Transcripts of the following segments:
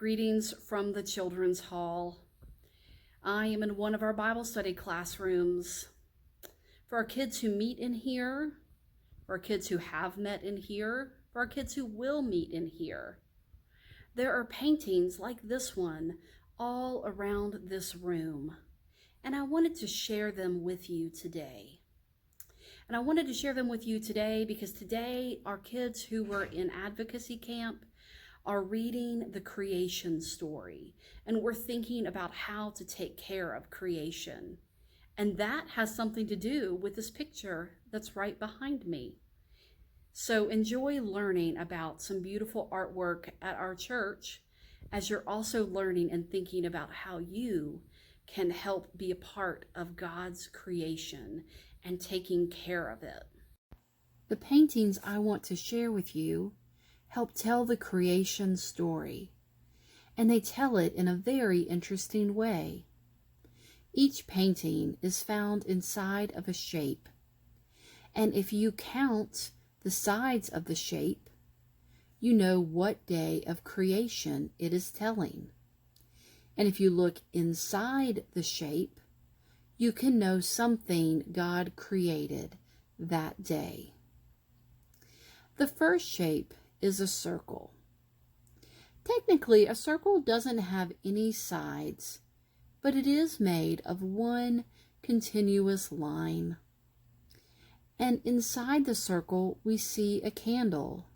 Greetings from the Children's Hall. I am in one of our Bible study classrooms. For our kids who meet in here, for our kids who have met in here, for our kids who will meet in here, there are paintings like this one all around this room, and I wanted to share them with you today. And I wanted to share them with you today because today our kids who were in advocacy camp are reading the creation story, and we're thinking about how to take care of creation. And that has something to do with this picture that's right behind me. So enjoy learning about some beautiful artwork at our church as you're also learning and thinking about how you can help be a part of God's creation and taking care of it. The paintings I want to share with you help tell the creation story, and they tell it in a very interesting way. Each painting is found inside of a shape, and if you count the sides of the shape, you know what day of creation it is telling. And if you look inside the shape, you can know something God created that day. The first shape is a circle. Technically, a circle doesn't have any sides, but it is made of one continuous line. And inside the circle, we see a candle,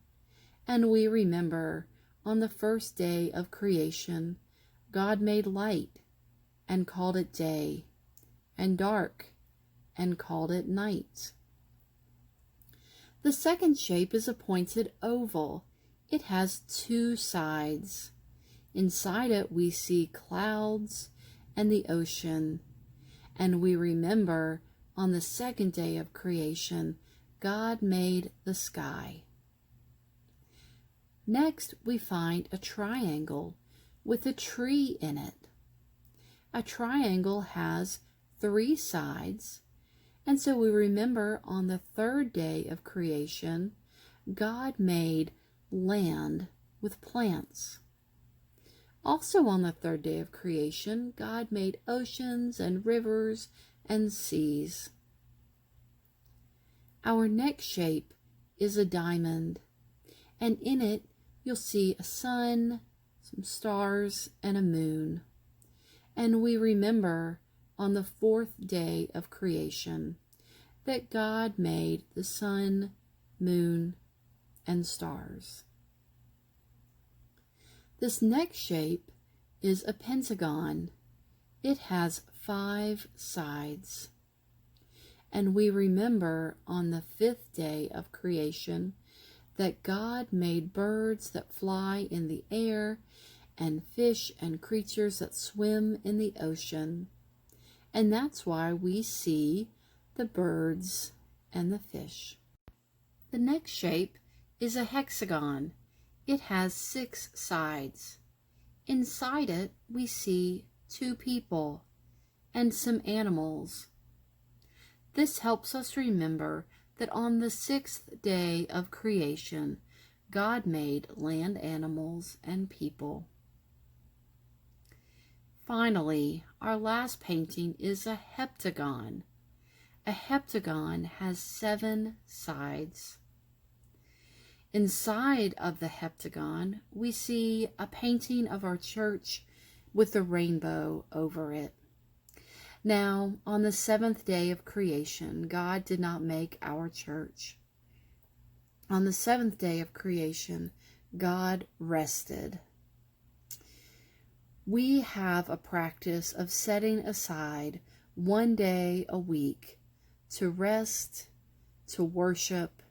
and we remember on the first day of creation, God made light and called it day, and dark and called it night. The second shape is a pointed oval. It has two sides. Inside it we see clouds and the ocean, and we remember on the second day of creation, God made the sky. Next we find a triangle with a tree in it. A triangle has three sides, and so we remember on the third day of creation, God made land with plants. Also on the third day of creation, God made oceans and rivers and seas. Our next shape is a diamond, and in it you'll see a sun, some stars, and a moon. And we remember on the fourth day of creation that God made the sun, moon, and stars. This next shape is a pentagon. It has 5 sides. And we remember on the fifth day of creation that God made birds that fly in the air and fish and creatures that swim in the ocean. And that's why we see the birds and the fish. The next shape is a hexagon. It has 6 sides. Inside it, we see 2 people and some animals. This helps us remember that on the 6th day of creation, God made land animals and people. Finally, our last painting is a heptagon. A heptagon has 7 sides. Inside of the heptagon, we see a painting of our church with a rainbow over it. Now, on the 7th day of creation, God did not make our church. On the 7th day of creation, God rested. We have a practice of setting aside one day a week to rest, to worship,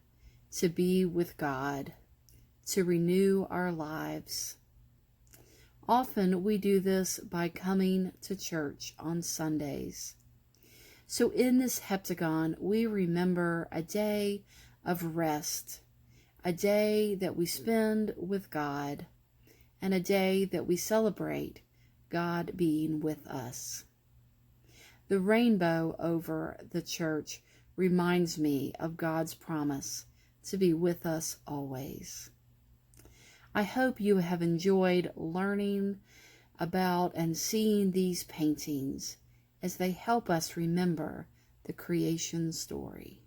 to be with God, to renew our lives. Often we do this by coming to church on Sundays. So in this heptagon, we remember a day of rest, a day that we spend with God, and a day that we celebrate God being with us. The rainbow over the church reminds me of God's promise to be with us always. I hope you have enjoyed learning about and seeing these paintings as they help us remember the creation story.